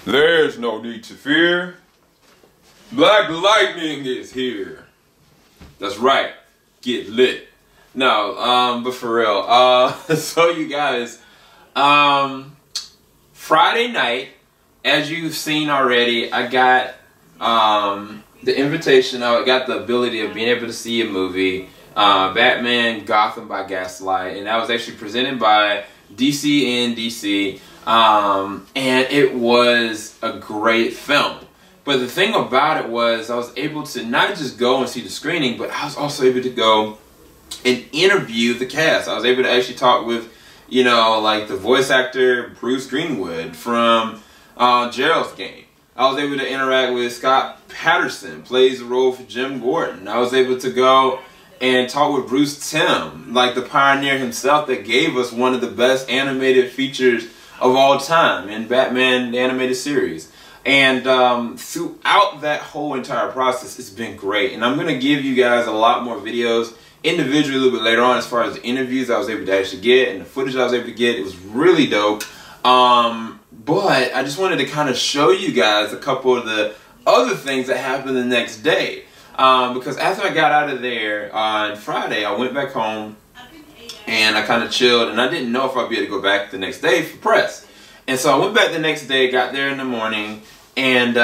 There's no need to fear. Black lightning is here. That's right. Get lit. No, but for real. So you guys, Friday night, as you've seen already, I got the invitation. I got the ability of being able to see a movie, Batman Gotham by Gaslight, and that was actually presented by DC in DC. And it was a great film. But the thing about it was I was able to not just go and see the screening, but I was also able to go and interview the cast. I was able to actually talk with, you know, like the voice actor Bruce Greenwood from Gerald's Game. I was able to interact with Scott Patterson, plays the role for Jim Gordon. I was able to go and talk with Bruce Timm, like the pioneer himself that gave us one of the best animated features of all time in Batman the Animated Series. And throughout that whole entire process, it's been great. And I'm going to give you guys a lot more videos individually a little bit later on as far as the interviews I was able to actually get and the footage I was able to get. It was really dope. But I just wanted to kind of show you guys a couple of the other things that happened the next day. Because after I got out of there on Friday, I went back home and I kind of chilled, and I didn't know if I'd be able to go back the next day for press. And so I went back the next day, got there in the morning, and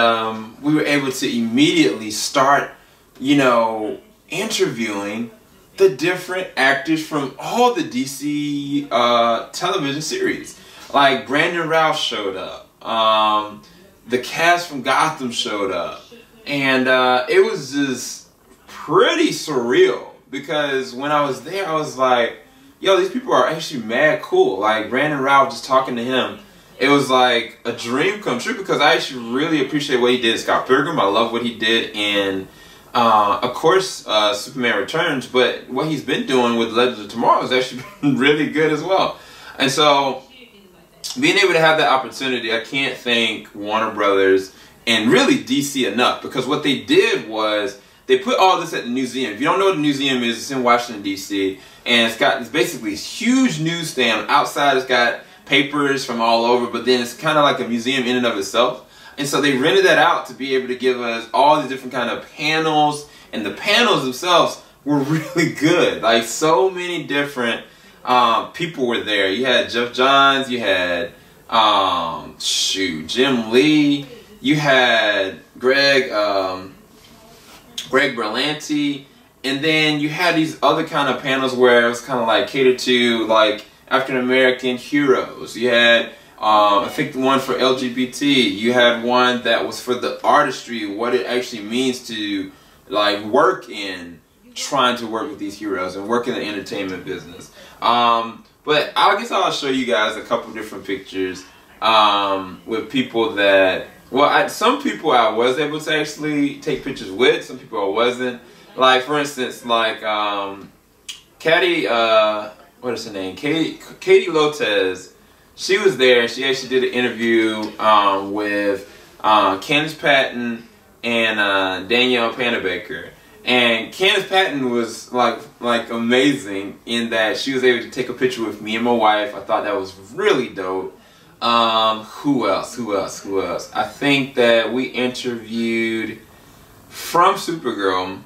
we were able to immediately start, you know, interviewing the different actors from all the DC television series. Like Brandon Routh showed up, the cast from Gotham showed up, and it was just pretty surreal because when I was there, I was like, yo, these people are actually mad cool. Like Brandon Routh, just talking to him, it was like a dream come true because I actually really appreciate what he did in Scott Pilgrim. I love what he did in, of course, Superman Returns, but what he's been doing with Legends of Tomorrow is actually really good as well. And so being able to have that opportunity, I can't thank Warner Brothers and really DC enough, because what they did was they put all this at the museum. If you don't know what the museum is, it's in Washington, D.C., and it's basically a huge newsstand. Outside it's got papers from all over, but then it's kind of like a museum in and of itself. And so they rented that out to be able to give us all these different kind of panels, and the panels themselves were really good. Like so many different people were there. You had Jeff Johns, you had Jim Lee, you had Greg Berlanti, and then you had these other kind of panels where it was kind of like catered to like African American heroes. You had I think the one for LGBT. You had one that was for the artistry, what it actually means to like work in trying to work with these heroes and work in the entertainment business. But I guess I'll show you guys a couple different pictures with people that, well, some people I was able to actually take pictures with, some people I wasn't. Like, for instance, like, Katie, what is her name? Katie Lopez, she was there. She actually did an interview with Candace Patton and Danielle Panabaker. And Candace Patton was like amazing in that she was able to take a picture with me and my wife. I thought that was really dope. Who else? I think that we interviewed from Supergirl.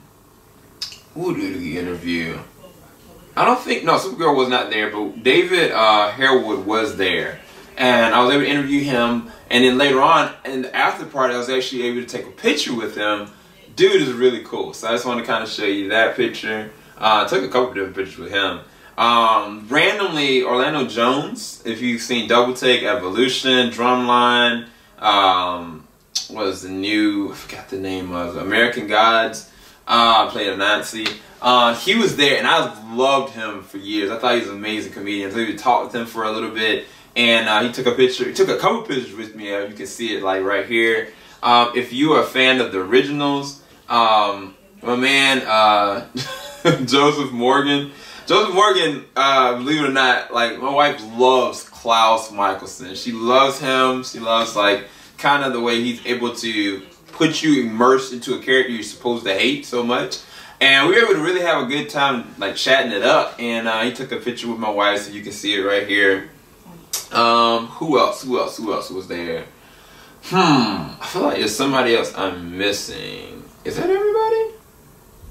Who did we interview? I don't think, no, Supergirl was not there, but David Harewood was there. And I was able to interview him. And then later on, in the after party, I was actually able to take a picture with him. Dude is really cool. So I just want to kind of show you that picture. Took a couple different pictures with him. Randomly, Orlando Jones, if you've seen Double Take, Evolution, Drumline, what was the new, I forgot the name of American Gods, played a Nazi. He was there, and I loved him for years. I thought he was an amazing comedian. So we talked with him for a little bit, and he took a picture. He took a couple pictures with me. You can see it like right here. If you are a fan of the originals, my man Joseph Morgan. Joseph Morgan, believe it or not, like my wife loves Klaus Michelson. She loves him. She loves like kind of the way he's able to put you immersed into a character you're supposed to hate so much. And we were able to really have a good time like chatting it up. And he took a picture with my wife, so you can see it right here. Who else was there? I feel like there's somebody else I'm missing. Is that everybody?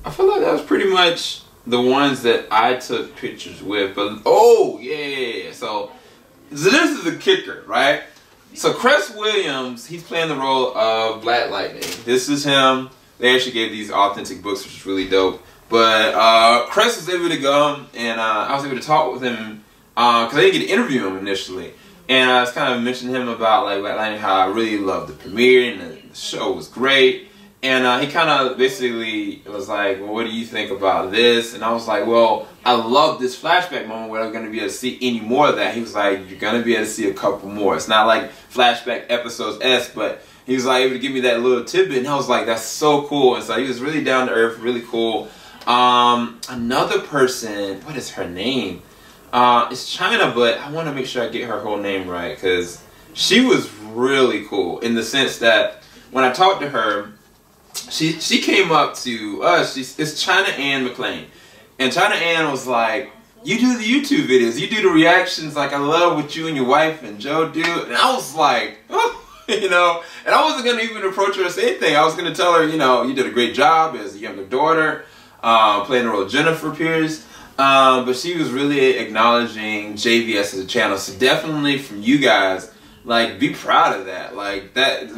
I feel like that was pretty much the ones that I took pictures with. But oh yeah. So this is the kicker, right? So Cress Williams, he's playing the role of Black Lightning. This is him. They actually gave these authentic books, which is really dope. But Cress was able to go, and I was able to talk with him because I didn't get to interview him initially. And I was kind of mentioning him about like Black Lightning, how I really loved the premiere and the show was great. And he kind of basically was like, well, what do you think about this? And I was like, well, I love this flashback moment where I'm going to be able to see any more of that. He was like, you're going to be able to see a couple more. It's not like flashback episodes S, but he was like able to give me that little tidbit. And I was like, that's so cool. And so he was really down to earth, really cool. Another person, what is her name? It's China, but I want to make sure I get her whole name right because she was really cool in the sense that when I talked to her, she came up to us. It's China Ann McClain, and China Ann was like, "You do the YouTube videos, you do the reactions. Like I love what you and your wife and Joe do." And I was like, oh, you know, and I wasn't gonna even approach her or say anything. I was gonna tell her, you know, you did a great job as a younger daughter, playing the role of Jennifer Pierce. But she was really acknowledging JVS as a channel. So definitely from you guys, like, be proud of that. Like that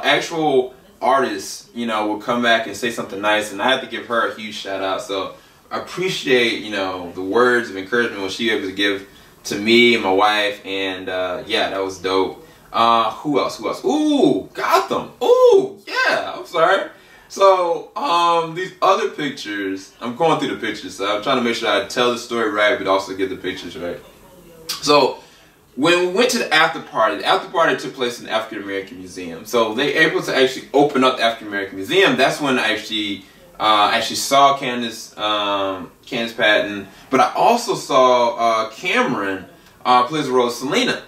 actual artist, you know, will come back and say something nice, and I have to give her a huge shout out. So I appreciate, you know, the words of encouragement when she was able to give to me and my wife, and yeah, that was dope. Who else? Ooh, Gotham. Ooh, yeah, I'm sorry. So these other pictures, I'm going through the pictures, so I'm trying to make sure I tell the story right, but also get the pictures right. So when we went to the after party took place in the African American Museum. So they were able to actually open up the African American Museum. That's when I actually saw Candace Patton, but I also saw Cameron plays the role of Selena.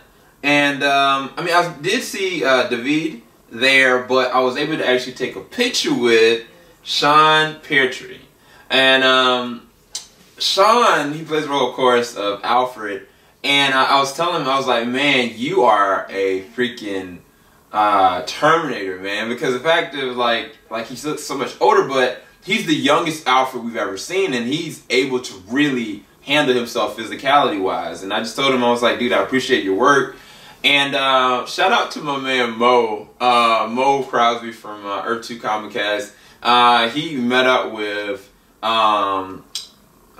And I mean, I did see David there, but I was able to actually take a picture with Sean Peartree. And Sean, he plays the role, of course, of Alfred. And I was telling him, I was like, man, you are a freaking Terminator, man. Because the fact is, like he looks so much older, but he's the youngest Alfred we've ever seen, and he's able to really handle himself physicality-wise. And I just told him, I was like, dude, I appreciate your work. And shout out to my man Mo Crosby from Earth 2 Comic Cast. He met up with, I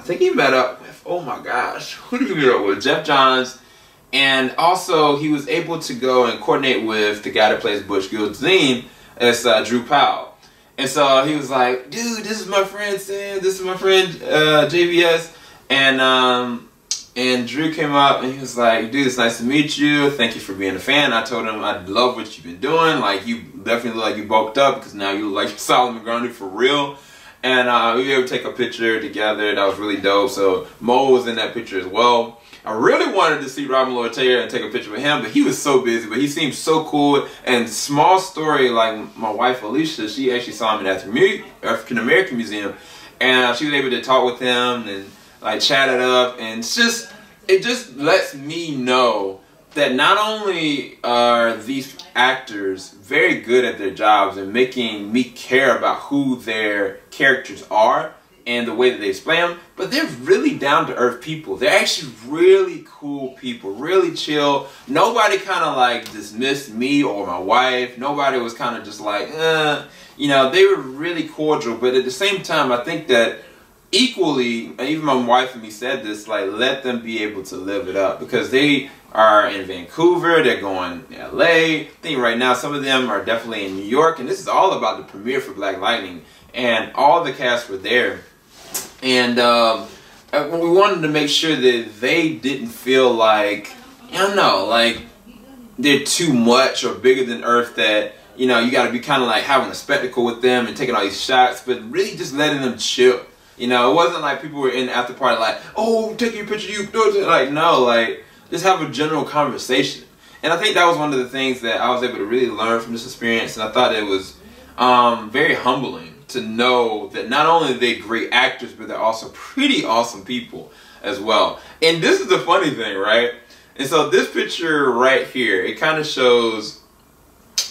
think he met up with, oh my gosh, who did he meet up with? Jeff Johns. And also he was able to go and coordinate with the guy that plays Butch Gildzine as Drew Powell. And so he was like, dude, this is my friend Sam, this is my friend JVS. And Drew came up and he was like, dude, it's nice to meet you. Thank you for being a fan. I told him I love what you've been doing. Like, you definitely look like you bulked up because now you look like Salim McClain for real. And we were able to take a picture together. That was really dope. So Mo was in that picture as well. I really wanted to see Robin Lloyd Taylor and take a picture with him, but he was so busy. But he seemed so cool. And small story, like my wife Alicia, she actually saw him at the African American Museum, and she was able to talk with him and like chat it up. And it just lets me know that not only are these actors very good at their jobs and making me care about who their characters are and the way that they explain them, but they're really down-to-earth people. They're actually really cool people, really chill. Nobody kind of like dismissed me or my wife. Nobody was kind of just like, you know, they were really cordial. But at the same time, I think that equally, and even my wife and me said this, like, let them be able to live it up, because they are in Vancouver, they're going to LA. I think right now some of them are definitely in New York, and this is all about the premiere for Black Lightning, and all the cast were there. And we wanted to make sure that they didn't feel like, I don't know, like they're too much or bigger than Earth, that, you know, you got to be kind of like having a spectacle with them and taking all these shots, but really just letting them chill. You know, it wasn't like people were in the after party like, oh, take your picture, you do it. Like, no, like, just have a general conversation. And I think that was one of the things that I was able to really learn from this experience. And I thought it was very humbling to know that not only are they great actors, but they're also pretty awesome people as well. And this is the funny thing, right? And so this picture right here, it kind of shows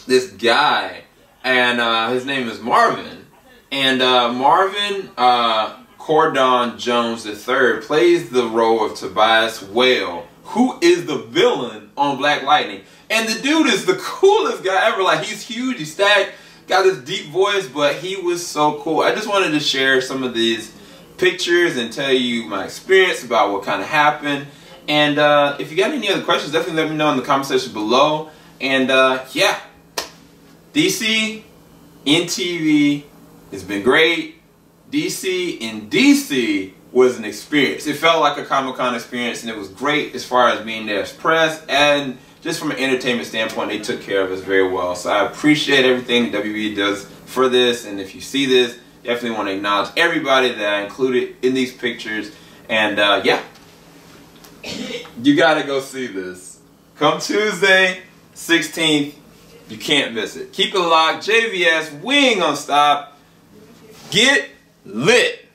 this guy, and his name is Marvin. And Marvin Krondon Jones III plays the role of Tobias Whale, who is the villain on Black Lightning. And the dude is the coolest guy ever. Like, he's huge, he's stacked, got this deep voice, but he was so cool. I just wanted to share some of these pictures and tell you my experience about what kind of happened. And if you got any other questions, definitely let me know in the comment section below. And yeah, DC in TV has been great. DC in DC was an experience. It felt like a Comic-Con experience, and it was great as far as being there as press, and just from an entertainment standpoint, they took care of us very well. So I appreciate everything WB does for this, and if you see this, definitely want to acknowledge everybody that I included in these pictures. And yeah, you gotta go see this. Come Tuesday, 16th, you can't miss it. Keep it locked. JVS, we ain't gonna stop. Get lit.